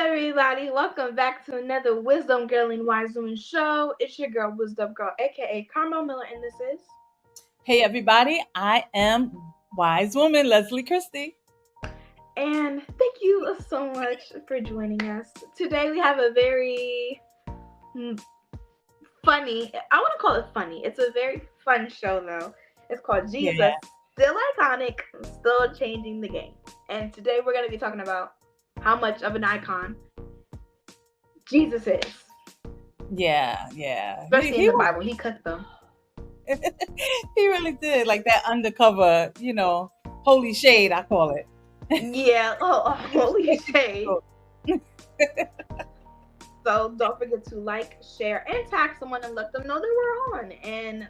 everybody. Welcome back to another Wisdom Girl and Wise Woman show. It's your girl, Wisdom Girl, aka Carmel Miller, and this is. Hey everybody, I am Wise Woman Leslie Christie. And thank you so much for joining us. Today we have a very funny, I want to call it funny. It's a very fun show though. It's called Yeah, Jesus, Still Iconic, Still Changing the Game. And today we're going to be talking about how much of an icon Jesus is. yeah. Especially in the Bible. He cut them. He really did like that undercover, holy shade. I call it. Yeah. Holy shade. So don't forget to like, share, and tag someone and let them know that we're on. And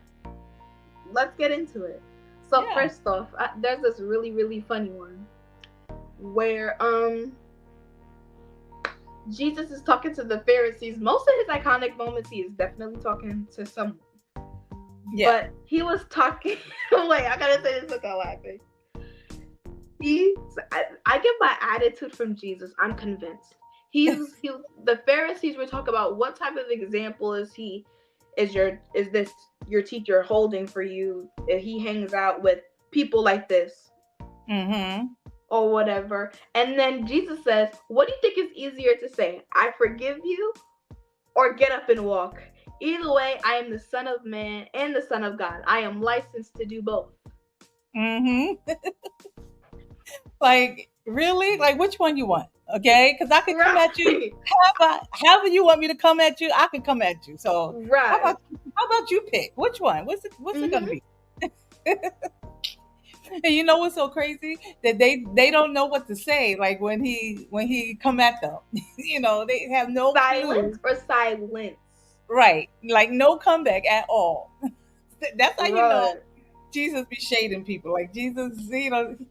let's get into it. So first off, there's this really, really funny one where Jesus is talking to the Pharisees. Most of his iconic moments, he is definitely talking to someone. Yeah. But he was talking. Wait, I gotta say this without laughing. I get my attitude from Jesus. I'm convinced. The Pharisees were talking about what type of example is this your teacher holding for you if he hangs out with people like this, or whatever. And then Jesus says, "What do you think is easier to say? I forgive you, or get up and walk? Either way, I am the Son of Man and the Son of God. I am licensed to do both." Like, really? Like, which one you want? Okay, because I can come at you however you want me to come at you. I can come at you. So, how about you pick which one? What's it gonna be? And you know what's so crazy? That they don't know what to say. Like when he come at them, they have no silence or silence. Right, like no comeback at all. That's how you know Jesus be shading people. Like Jesus,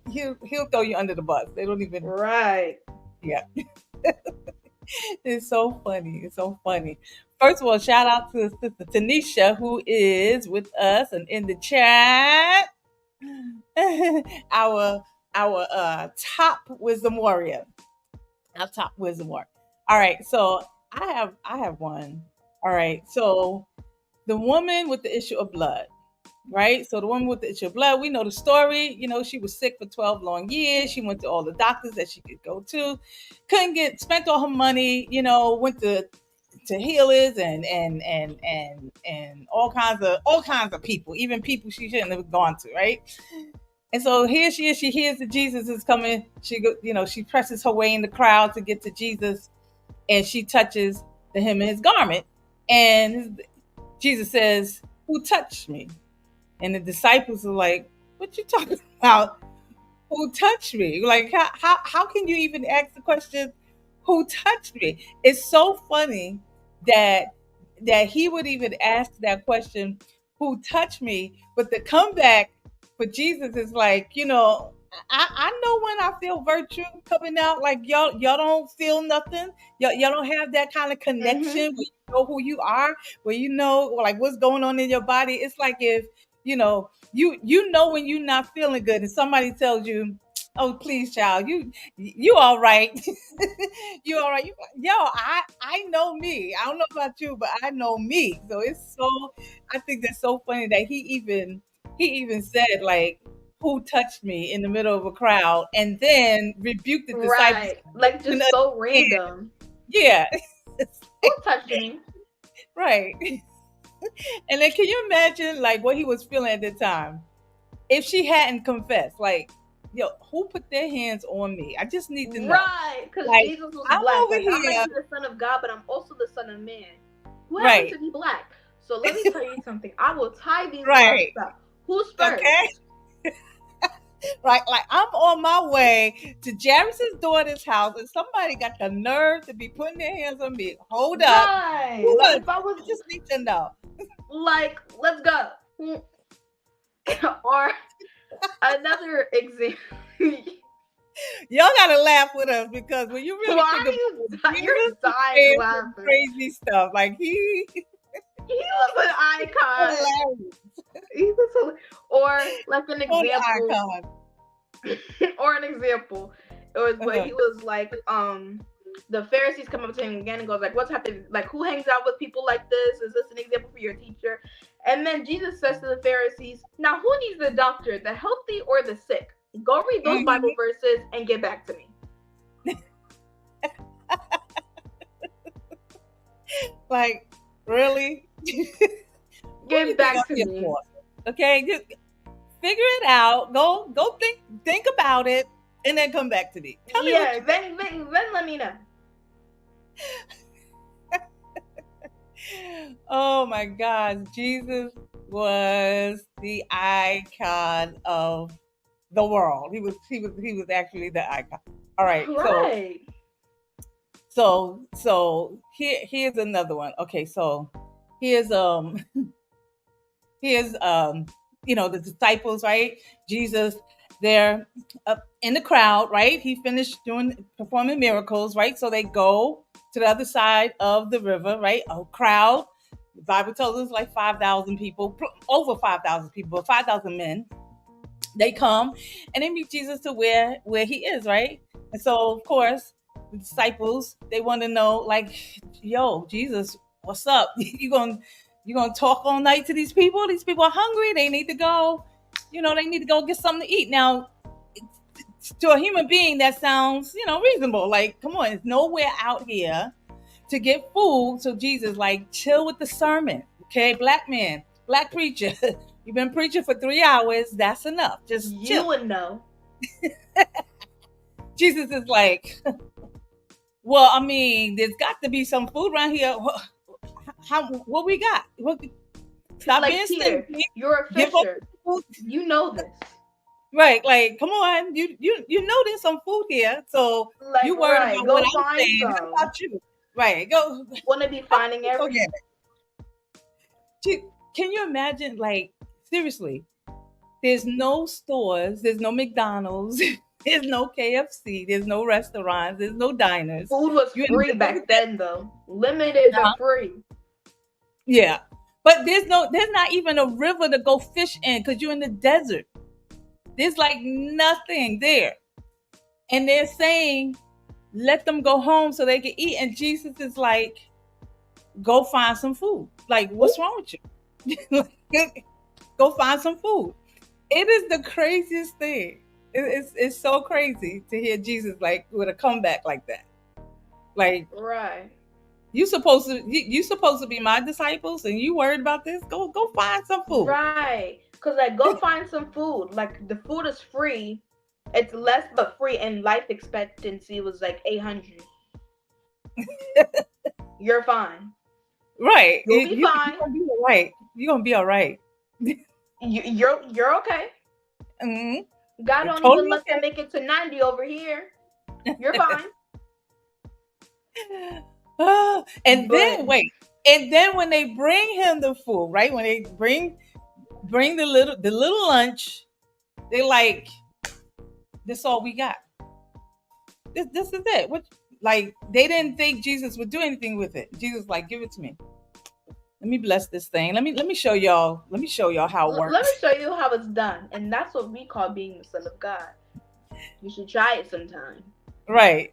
he'll throw you under the bus. They don't even. Right. Yeah. It's so funny. It's so funny. First of all, shout out to Sister Tanisha, who is with us and in the chat. our top wisdom warrior. Our top wisdom warrior. All right, so I have one. All right, so the woman with the issue of blood. Right? So the woman with the issue of blood, we know the story. She was sick for 12 long years. She went to all the doctors that she could go to. Spent all her money, went to healers and all kinds of people, even people she shouldn't have gone to, right? And so here she is, she hears that Jesus is coming. She presses her way in the crowd to get to Jesus, and she touches the hem of his garment. And Jesus says, "Who touched me?" And the disciples are like, "What you talking about? Who touched me?" Like, how can you even ask the question, "Who touched me?" It's so funny that he would even ask that question, "Who touched me?" But the comeback for Jesus is like, I know when I feel virtue coming out. Like y'all don't feel nothing. Y'all don't have that kind of connection where you know who you are, where you know like what's going on in your body. It's like if you know when you're not feeling good and somebody tells you, "Oh, please, child, you all right." You all right. I know me. I don't know about you, but I know me. So I think that's so funny that he even said like, "Who touched me?" in the middle of a crowd, and then rebuked the disciples. Right. Like just so random. Yeah. Who touched me? Right. And then can you imagine like what he was feeling at the time? If she hadn't confessed, like, "Yo, who put their hands on me? I just need to know." Right, because like, Jesus was I'm black. over Like, here. I might be the Son of God, but I'm also the Son of Man. Who happens to be black? So let me tell you something. I will tie these up. Who's first? Okay. Right, like I'm on my way to Jairus' daughter's house, and somebody got the nerve to be putting their hands on me. Hold up. Right. Like if I was just need to know. Like, let's go. Or another example. Y'all gotta laugh with us because when you really think of you're dying laughing. Crazy stuff. Like he was an icon. He was or like an example. Or an example. It was when he was like, the Pharisees come up to him again and goes like, "What's happening? Like, who hangs out with people like this? Is this an example for your teacher?" And then Jesus says to the Pharisees, "Now, who needs the doctor, the healthy or the sick? Go read those Bible verses and get back to me." Like, really? Get back to me. For? Okay, just figure it out. Go think about it, and then come back to me. Tell me Yeah, then let me know. Oh my God, Jesus was the icon of the world. He was actually the icon. All right, Right. so here's another one. Okay, so here's here's the disciples, right? Jesus, they're up in the crowd, right? He finished performing miracles, right? So they go to the other side of the river, right? A crowd. The Bible tells us like 5,000 people, over 5,000 people, 5,000 men. They come and they meet Jesus to where he is, right? And so of course the disciples, they want to know, like, yo, Jesus, what's up? You gonna talk all night to these people? These people are hungry. They need to go, they need to go get something to eat. Now, to a human being, that sounds, reasonable. Like, come on, it's nowhere out here to get food. So Jesus, like, chill with the sermon. Okay, black man, black preacher. You've been preaching for 3 hours. That's enough. Just you chill. would know. Jesus is like, well, I mean, there's got to be some food around here. What we got? Stop like, being Peter, stingy. you're a fisher. You know this. Right, like, come on, you know there's some food here, so like, you worried right, about go what I'm find saying. some. How about you? Right, go. Want to be finding everything. Can you imagine? Like, seriously, there's no stores, there's no McDonald's, there's no KFC, there's no restaurants, there's no diners. Food was free back then, though. Limited but free. Yeah, but there's not even a river to go fish in because you're in the desert. There's like nothing there. And they're saying, let them go home so they can eat. And Jesus is like, go find some food. Like, what's wrong with you? Go find some food. It is the craziest thing. It's so crazy to hear Jesus like with a comeback like that. Like, right. You supposed to be my disciples, and you worried about this? Go find some food. Right. Because, like, go find some food. Like, the food is free. It's less but free, and life expectancy was like 800. You're fine. Right. You'll be fine. You're gonna be all right. You're gonna be all right. You're okay. Mm-hmm. God don't even let them make it to 90 over here. You're fine. And then when they bring him the food, right? When they bring the little lunch, they like, this all we got. This is it. What, like, they didn't think Jesus would do anything with it. Jesus like, give it to me. Let me bless this thing. Let me show y'all. Let me show y'all how it works. Let me show you how it's done. And that's what we call being the Son of God. You should try it sometime. Right.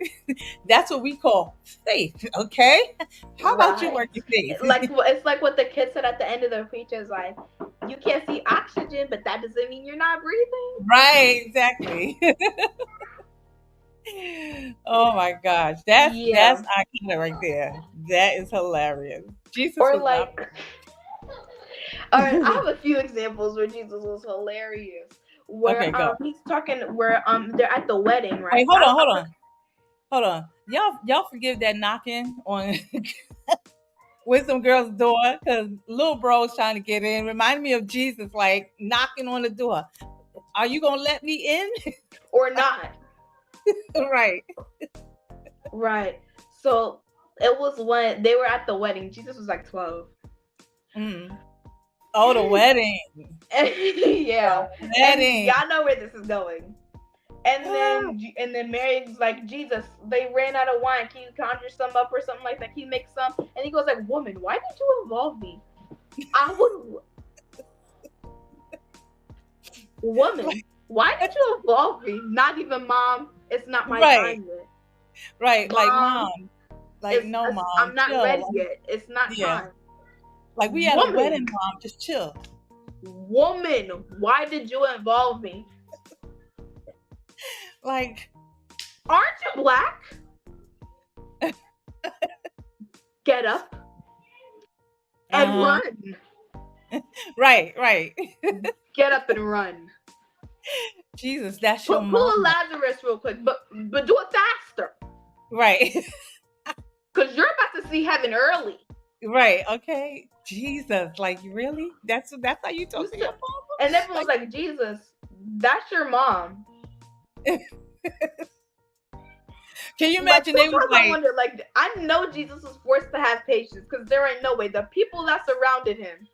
That's what we call faith. Okay. How about you work your faith? It's like what the kid said at the end of the preach is like, you can't see oxygen, but that doesn't mean you're not breathing. Right. Exactly. Oh my gosh. That's iconic right there. That is hilarious. Jesus or like all right, I have a few examples where Jesus was hilarious. Where he's talking where they're at the wedding, right? Wait, hold on. Y'all forgive that knocking on with some girl's door because little bro's trying to get in. Reminded me of Jesus like knocking on the door. Are you gonna let me in? Or not? Right. Right. So it was when they were at the wedding. Jesus was like 12. Oh, the wedding. Yeah. Wedding. And y'all know where this is going. And then Mary's like, Jesus, they ran out of wine. Can you conjure some up or something like that? Can you make some? And he goes like, woman, why did you involve me? Woman, why did you involve me? Not even mom. It's not my time yet. Right, like Mom, mom, like no, mom, I'm not chill. ready yet. It's not Yeah, time. like we at a wedding, Woman, mom, just chill. woman, why did you involve me? Like, Aren't you black? Get up and uh-huh. run. Right. Get up and run. Jesus, that's your Pull a mama. Lazarus real quick, but do it faster. Right. Cause you're about to see heaven early. Right. Okay. Jesus, like really? That's how you You talk to your said, mama? and everyone's Like, like, Jesus, that's your mom. can you Like imagine they was sometimes I like, wonder, like I know Jesus was forced to have patience because there ain't no way the people that surrounded him.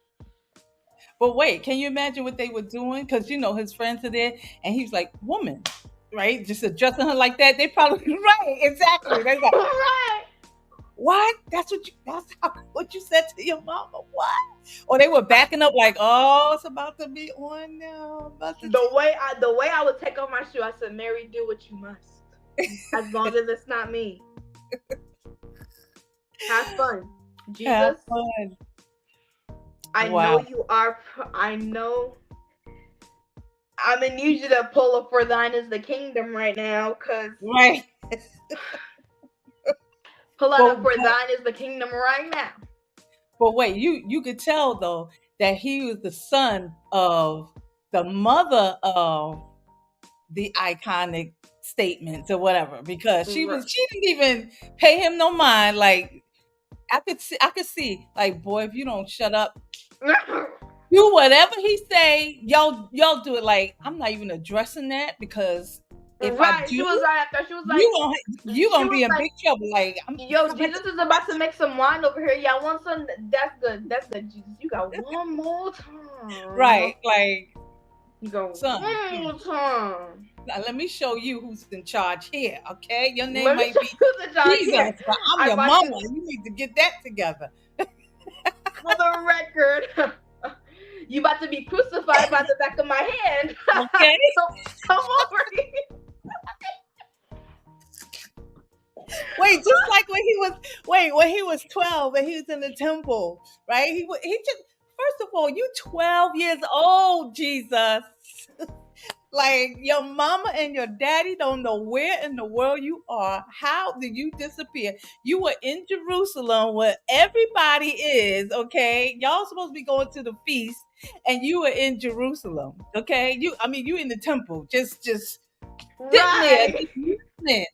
but wait, can you imagine what they were doing? Because his friends are there, and he's like, woman, right? Just addressing her like that. They probably right, exactly. They're like, Right. what? What you said to your mama? What? Or they were backing up like, oh, it's about to be on now. About to The way I would take off my shoe, I said, Mary, do what you must. As long as it's not me. Have fun. have Jesus, fun. I know Wow. you are. I know. I'm gonna need you to pull up for thine is the kingdom right now, cause Right. pull out But up for thine is the kingdom right now. but wait, you could tell though that he was the son of the mother of the iconic statements or whatever, because she didn't even pay him no mind. Like I could see like, boy, if you don't shut up, do whatever he say, y'all do it. Like, I'm not even addressing that, because if I Right. She do, was right after. She was like, you she gonna be was in like, big trouble. Like, yo, how about Jesus is about to make some wine over here. Yeah, I want some. That's good. That's good, Jesus. You got one more time. right, like, You go son, one more time. now let me show you who's in charge here, okay? Your name Let me might show be you the judge Jesus, here. but I'm I your bought mama. you You need to get that together. for the record. You about to be crucified by the back of my hand. Okay? Come over here. Wait, just like when he was 12 and he was in the temple, right? He just, first of all, you 12 years old, Jesus. Like, your mama and your daddy don't know where in the world you are. How did you disappear? You were in Jerusalem where everybody is, okay? Y'all supposed to be going to the feast, and you were in Jerusalem, okay? You in the temple, just sitting there, Right. just listening,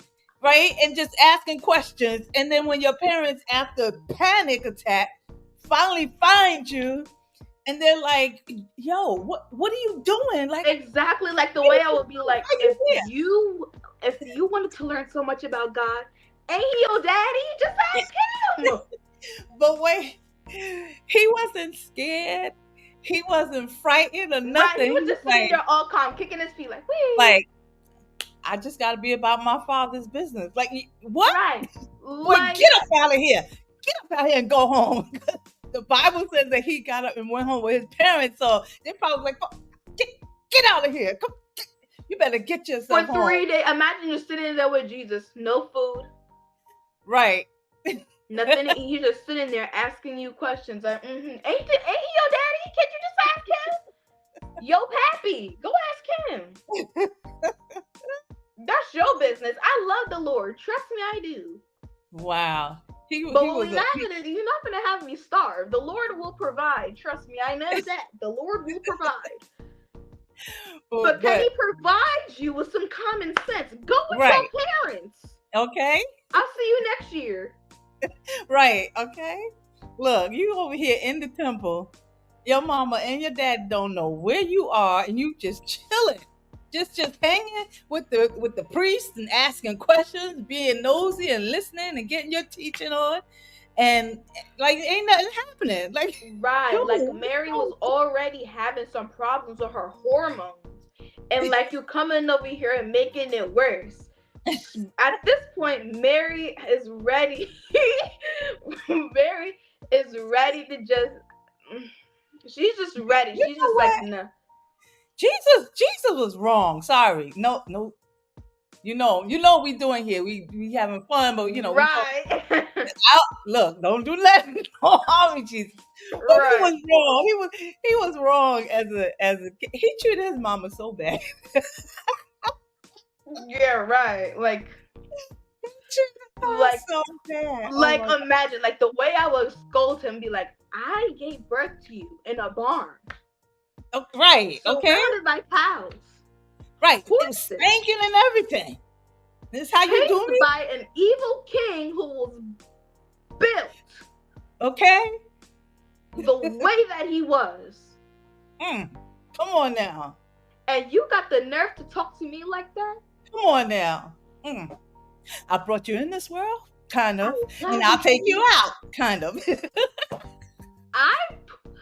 right? And just asking questions. And then when your parents, after panic attack, finally find you, and they're like, yo, what are you doing? Like, Exactly like the way I would be like, why you here? if you wanted to learn so much about God, ain't he your daddy? Just ask him. But wait, he wasn't scared. He wasn't frightened or Right. He nothing. was He was just sitting there all calm, kicking his feet like, wee. like, I just got to be about my father's business. Like, what? Right. Boy, Like get up out of here. Get up out of here and go home. The Bible says that he got up and went home with his parents. So they probably like, get out of here. Come, you better get for yourself home. 3 days. Imagine you're sitting there with Jesus, no food, Right. nothing to eat. He's just sitting there asking you questions. Like, ain't he your daddy? Can't you just ask him? Yo, pappy, go ask him. That's your business. I love the Lord. Trust me, I do. Wow. But you're not gonna have me starve. The Lord will provide. Trust me, I know that. The Lord will provide. But can he provide you with some common sense? Go with right. your parents. Okay. I'll see you next year. Right. Okay. Look, you over here in the temple. Your mama and your dad don't know where you are, and you just chilling, just hanging with the priest and asking questions, being nosy and listening and getting your teaching on, and like ain't nothing happening. Like, Right, dude, like Mary was already having some problems with her hormones, and like you coming over here and making it worse. At this point, Mary is ready. Mary is ready to just. She's just ready. you She's just like, what? nah. Jesus was wrong. Sorry. No. You know we doing here. We having fun, but we go Right. out. Look, don't do that. Don't harm me, Jesus. But he Right. was wrong. He was wrong as a kid. He treated his mama so bad. Yeah, right. Like So bad. imagine like the way I would scold him, be like, I gave birth to you in a barn. Oh, right. Okay. Surrounded by cows. Right. Who It was is this? spanking and everything. This how you do Chased me? by an evil king who was built Okay. the way that he was. Come on now. And you got the nerve to talk to me like that? Come on now. I brought you in this world, kind of, and I'll I'll take you out, kind of. I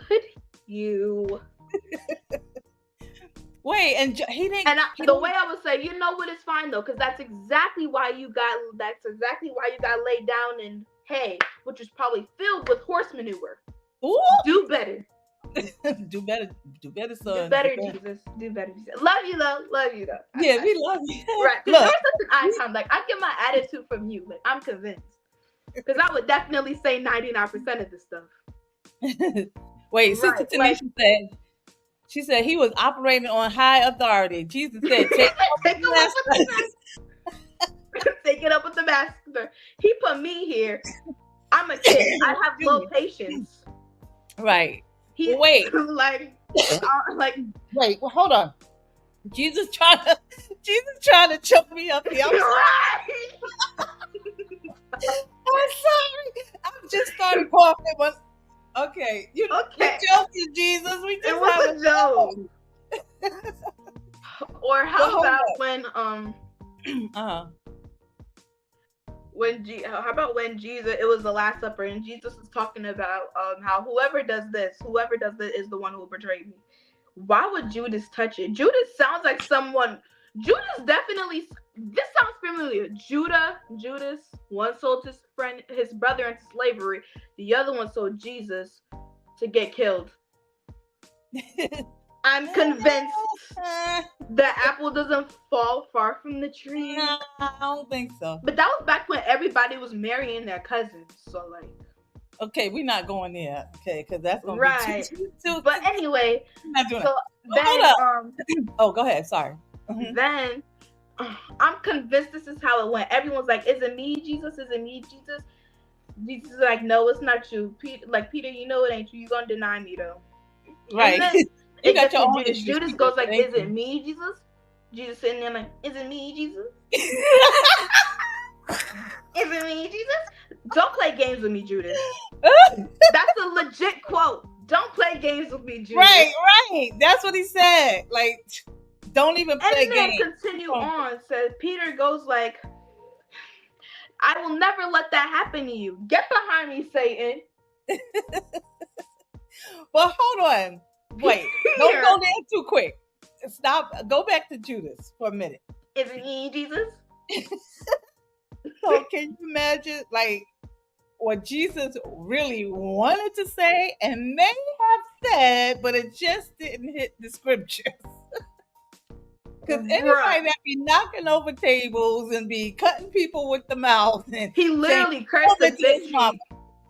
put you. Wait, and he didn't. And the way I would say, you know what? It's fine though, because that's exactly why you got laid down in hay, which was probably filled with horse manure. Ooh. Do better. Do better, son. Do better, Jesus. Do better. Love you though. Yeah, we love you. Right. Because you're such an icon. Like, I get my attitude from you. Like, I'm convinced. Because I would definitely say 99% of this stuff. Wait, Sister Tanisha said, she said he was operating on high authority. Jesus said, take it up with the master. He put me here. I'm a kid. I have low patience. Right. He's wait. Wait, well, hold on. Jesus trying to choke me up here. I'm sorry. I'm just started coughing, but okay. The joke is Jesus. We just have a joke. Or how about when how about when Jesus, it was the Last Supper, and Jesus is talking about how whoever does this is the one who will betray me. Why would Judas touch it? Judas sounds like someone. Judas definitely. This sounds familiar. Judas, one sold his brother into slavery. The other one sold Jesus to get killed. I'm convinced the apple doesn't fall far from the tree. No, I don't think so. But that was back when everybody was marrying their cousins. So like. Okay, we're not going there. Okay, because that's gonna be too. But anyway, not doing so then oh, go ahead. Sorry. Then I'm convinced this is how it went. Everyone's like, "Is it me, Jesus? Is it me, Jesus?" Jesus is like, "No, it's not you, Peter. Like Peter, you know it ain't you. You gonna deny me though." Right. You got your own issues. Judas goes like, "Is it me, Jesus?" Jesus sitting there like, "Is it me, Jesus? Is it me, Jesus? Don't play games with me, Judas." That's a legit quote. Don't play games with me, Judas. Right. That's what he said. Like, don't even play games. And then continue on. Says Peter goes like, "I will never let that happen to you. Get behind me, Satan." Well, hold on. Wait. Don't go there too quick. Stop. Go back to Judas for a minute. Is it me, Jesus? So can you imagine, like, what Jesus really wanted to say and may have said, but it just didn't hit the scriptures? Because anybody that be knocking over tables and be cutting people with the mouth, and he literally cursed the fig tree,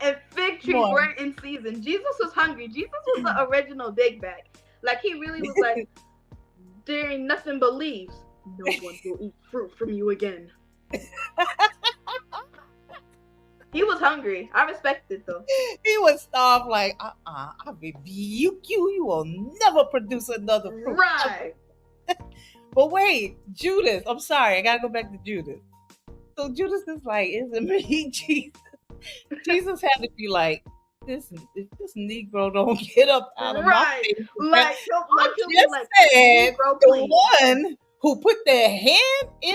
and fig trees weren't in season. Jesus was hungry. Jesus was the original big bag. Like, he really was like, there ain't nothing but leaves. No one will eat fruit from you again. He was hungry. I respect it though. He was starved like, I rebuke you. You will never produce another fruit. Right. But wait, Judas. I'm sorry. I gotta go back to Judas. So Judas is like, is it me, Jesus? Jesus had to be like, if this Negro don't get up out of my face. Like, I just said the one who put their hand in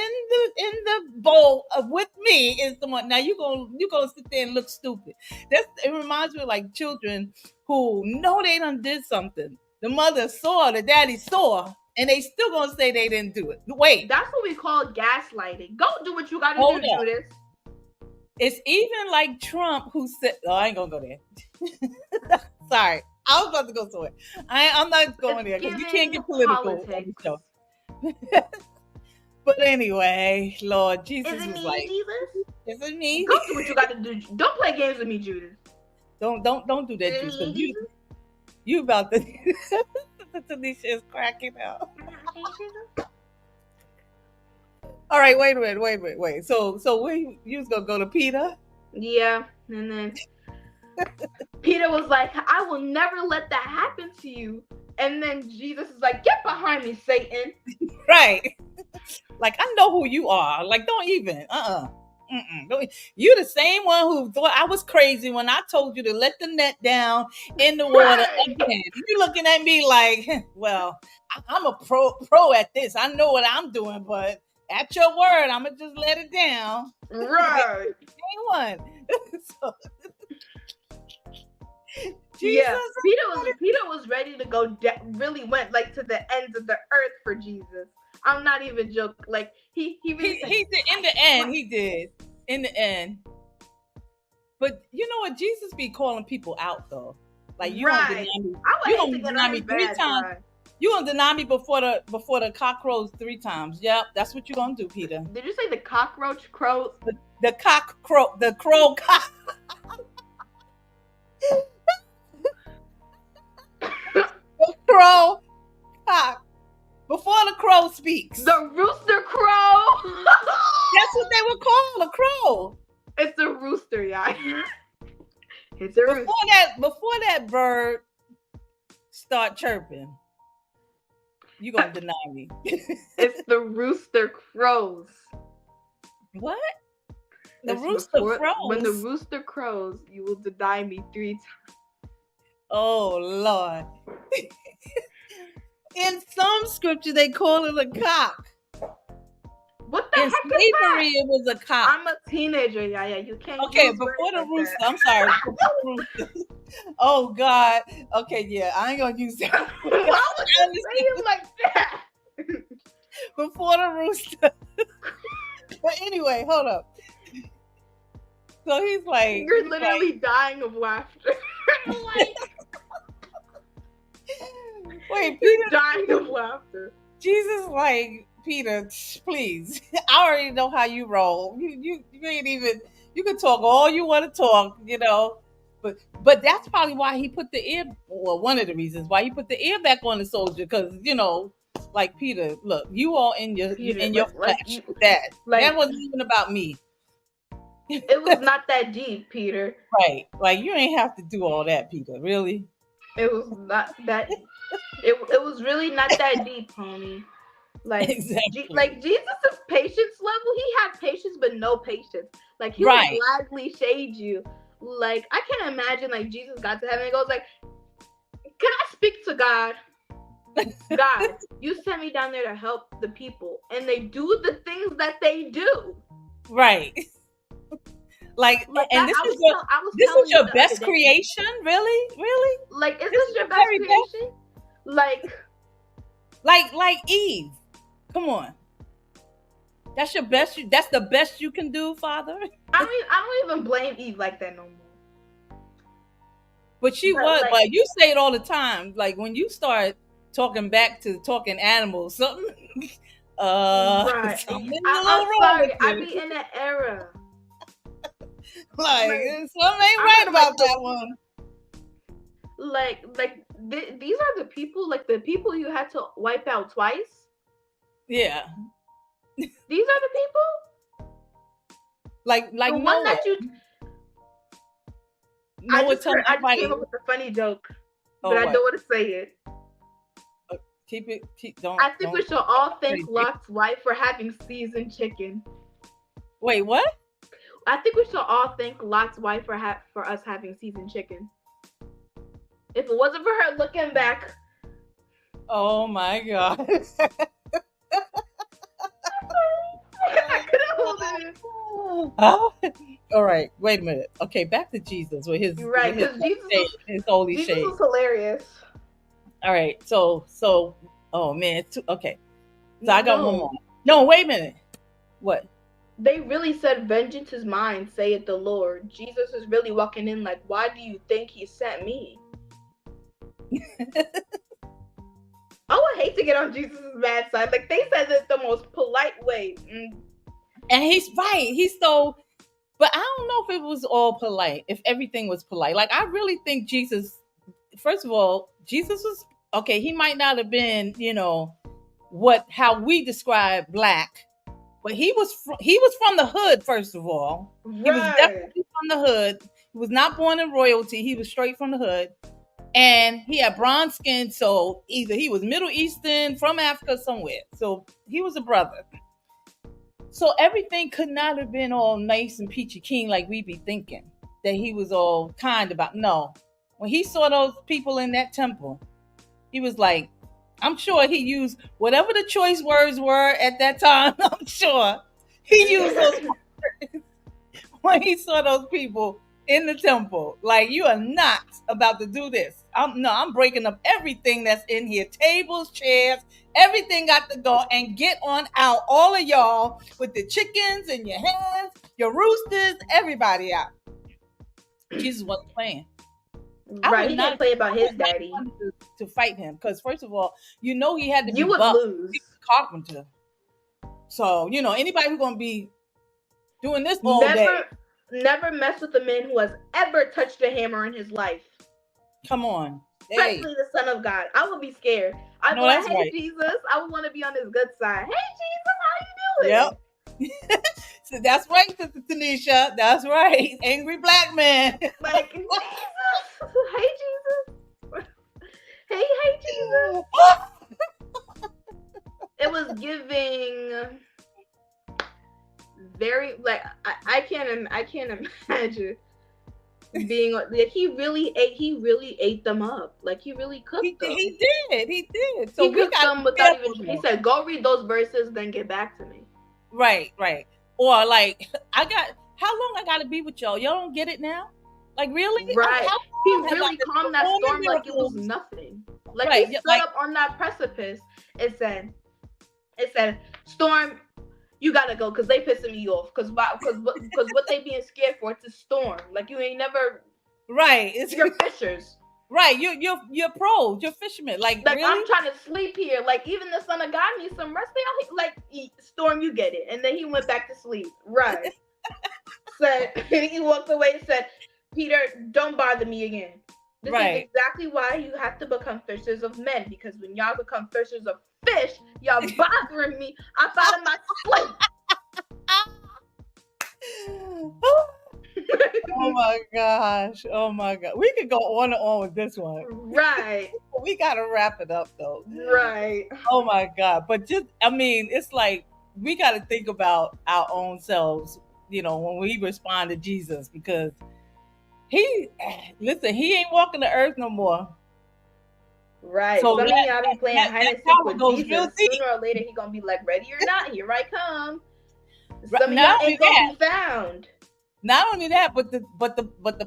the bowl with me is the one. Now you gonna sit there and look stupid. It reminds me of like children who know they done did something. The mother saw, the daddy saw, and they still gonna say they didn't do it. Wait, that's what we call gaslighting. Go do what you gotta do, Judas. It's even like Trump who said, "Oh, I ain't gonna go there." Sorry, I was about to go somewhere. I'm not going there because you can't get political on the show. But anyway, Lord Jesus Is it was me, like, Jesus? "Is it me?" Go do what you got to do. Don't play games with me, Judas. Don't do that, Is it Juice, me, because Jesus? you about to. Tanisha is cracking up. Is it me, Jesus? All right, wait a minute, wait. So where you was gonna go to Peter? Yeah, and then Peter was like, I will never let that happen to you. And then Jesus is like, get behind me, Satan. Right. Like, I know who you are. Like, don't even. You the same one who thought I was crazy when I told you to let the net down in the water Right. again. You looking at me like, well, I'm a pro at this. I know what I'm doing, but at your word, I'm gonna just let it down. Right. Same one. So, Yeah. Jesus. Peter was ready to go. Really went like to the ends of the earth for Jesus. I'm not even joking. Like he really said. He did in the end. He did in the end. But you know what? Jesus be calling people out though. Like, you gonna deny Right. me. I would You hate to gonna get deny on me his three bad times. side. You gonna deny me before the cock crows 3 times. Yep, that's what you gonna do, Peter. Did you say the cockroach crows? The cock crow, the crow cock. The crow cock. Before the crow speaks. The rooster crow. That's what they would call a crow. It's a rooster, yeah. It's a rooster. Before that bird start chirping, you gonna deny me. It's the rooster crows. What? The It's rooster crows. When the rooster crows, you will deny me 3 times. Oh Lord. In some scripture they call it a cock. What the In heck slavery is that? it was a cock. I'm a teenager, yeah. You can't. Okay, use before words the like rooster. that. I'm sorry. Before the rooster. Oh God. Okay, yeah, I ain't gonna use that. Why would you say it like that? Before the rooster. But anyway, hold up. So he's like, You're literally dying of laughter. Like, wait, you're Peter, dying of laughter. Jesus, like, Peter, please. I already know how you roll. You ain't even. You can talk all you want to talk, but that's probably why he put the ear. Well, one of the reasons why he put the ear back on the soldier, because like, Peter, look, you all in your flesh. That wasn't even about me. It was not that deep, Peter. Right, like, you ain't have to do all that, Peter. Really? It was not that. It was really not that deep, homie. Like, Exactly. like Jesus' patience level, he had patience but no patience. Like, he Right. would gladly shade you. Like, I can imagine, like, Jesus got to heaven and goes like, can I speak to God? God, you sent me down there to help the people, and they do the things that they do. Right. Like, and this is your best creation, really? Like, is this your best creation? Like Eve. Come on. That's your best. That's the best you can do, Father. I don't even blame Eve like that no more. But but you say it all the time. Like, when you start talking back to talking animals, something. Right. I'm sorry. I be in that era. Like, something ain't right about that one. These are the people, like the people you had to wipe out twice. Yeah. These are the people. Like the Noah. One that you. Noah, I just came up with a funny joke, but I don't want to say it. Don't. I think we should all thank Lot's wife for having seasoned chicken. Wait, what? I think we should all thank Lot's wife for us having seasoned chicken. If it wasn't for her looking back. Oh my God. I couldn't hold it. All right, wait a minute. Okay, back to Jesus with his his holy Jesus shade. was hilarious. All right, so oh man, okay. So I got one more. No, wait a minute. What? They really said, vengeance is mine, saith the Lord. Jesus is really walking in like, why do you think he sent me? I would hate to get on Jesus' bad side. Like they said it the most polite way. And he's right. He's so, but I don't know if it was all polite, if everything was polite. Like, I really think Jesus, first of all, Jesus was, okay, he might not have been, how we describe black, but he was from the hood, first of all. He was Right. definitely from the hood. He was not born in royalty. He was straight from the hood. And he had bronze skin, so either he was Middle Eastern, from Africa somewhere. So he was a brother. So everything could not have been all nice and peachy keen like we be thinking that he was all kind about. No. When he saw those people in that temple, he was like, I'm sure he used whatever the choice words were at that time. I'm sure he used those words when he saw those people in the temple. Like, you are not about to do this. I'm breaking up everything that's in here. Tables, chairs, everything got to go, and get on out. All of y'all with the chickens and your hens, your roosters, everybody out. Jesus wasn't playing. Right, he didn't play about his daddy. To fight him, because first of all, he had to be you would buff. lose. He was a carpenter. So, anybody who's gonna be doing this all day. Never mess with a man who has ever touched a hammer in his life. Come on. Especially the Son of God. I would be scared. I'd be like, hey, right. Jesus, I would want to be on his good side. Hey, Jesus, how you doing? Yep. So that's right, Sister Tanisha. That's right. Angry black man. Like, Jesus. Hey, Jesus. Hey, Jesus. It was giving very, like, I can't imagine being like, he really ate them up. Like, he really cooked them. He did. So he cooked them without even. He said, "Go read those verses, then get back to me." Right. Or like, how long I gotta be with y'all? Y'all don't get it now? Like, really? Right. He really calmed that storm like it was nothing. Like, right. He stood up on that precipice and said, "Storm, you gotta go, because they pissing me off. Because what they being scared for? It's a storm. Like, you ain't never. Right. You're fishers. Right. You're pros. You're fishermen. Like really? I'm trying to sleep here. Like, even the Son of God needs some rest. Storm, you get it." And then he went back to sleep. Right. Said he walked away and said, "Peter, don't bother me again." This is exactly why you have to become fishers of men, because when y'all become fishers of fish, y'all bothering me. I thought of my slate. Oh my gosh. We could go on and on with this one. Right. We got to wrap it up though. Right. Oh my God. But it's like, we got to think about our own selves, when we respond to Jesus, because he ain't walking the earth no more. Right. So some of y'all be playing hide and seek with Jesus. Sooner or later, he gonna be like, "Ready or not, here I come." Some of y'all ain't gonna be found. Not only that, but the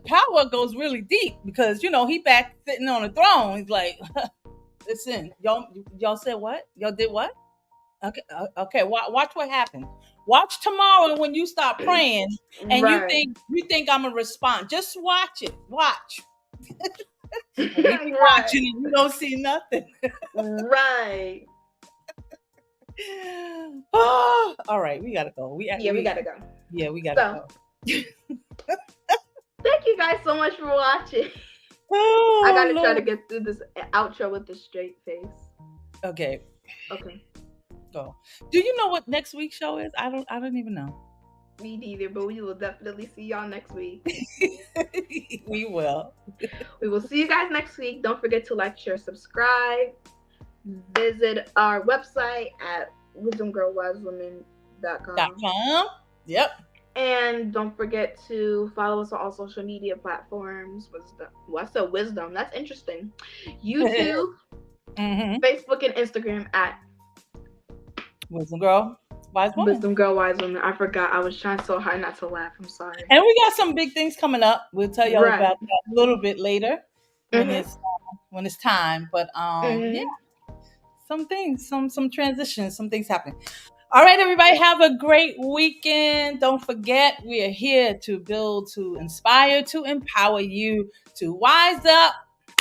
power goes really deep, because he back sitting on the throne. He's like, "Listen, y'all said what? Y'all did what? Okay. Watch what happens. Watch tomorrow when you start praying, and you think I'm gonna respond. Just watch it. Watch." Watching and you don't see nothing. Right. Oh, all right, we gotta go. We gotta go. Yeah, we gotta go. Thank you guys so much for watching. I gotta try to get through this outro with a straight face. Okay. Go. Do you know what next week's show is? I don't even know. Me neither, but we will definitely see y'all next week. We will. We will see you guys next week. Don't forget to like, share, subscribe. Visit our website at wisdomgirlwisewomen.com. Yep. And don't forget to follow us on all social media platforms. What's the wisdom? That's interesting. YouTube, Facebook, and Instagram at Wisdom Girl Wise Woman. Wisdom Girl Wise Woman. I forgot. I was trying so hard not to laugh. I'm sorry. And we got some big things coming up. We'll tell y'all about that a little bit later when it's time. But yeah, some things, some transitions, some things happen. All right, everybody, have a great weekend. Don't forget, we are here to build, to inspire, to empower you to wise up,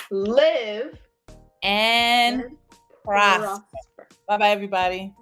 live, and prosper. prosper. Bye bye, everybody.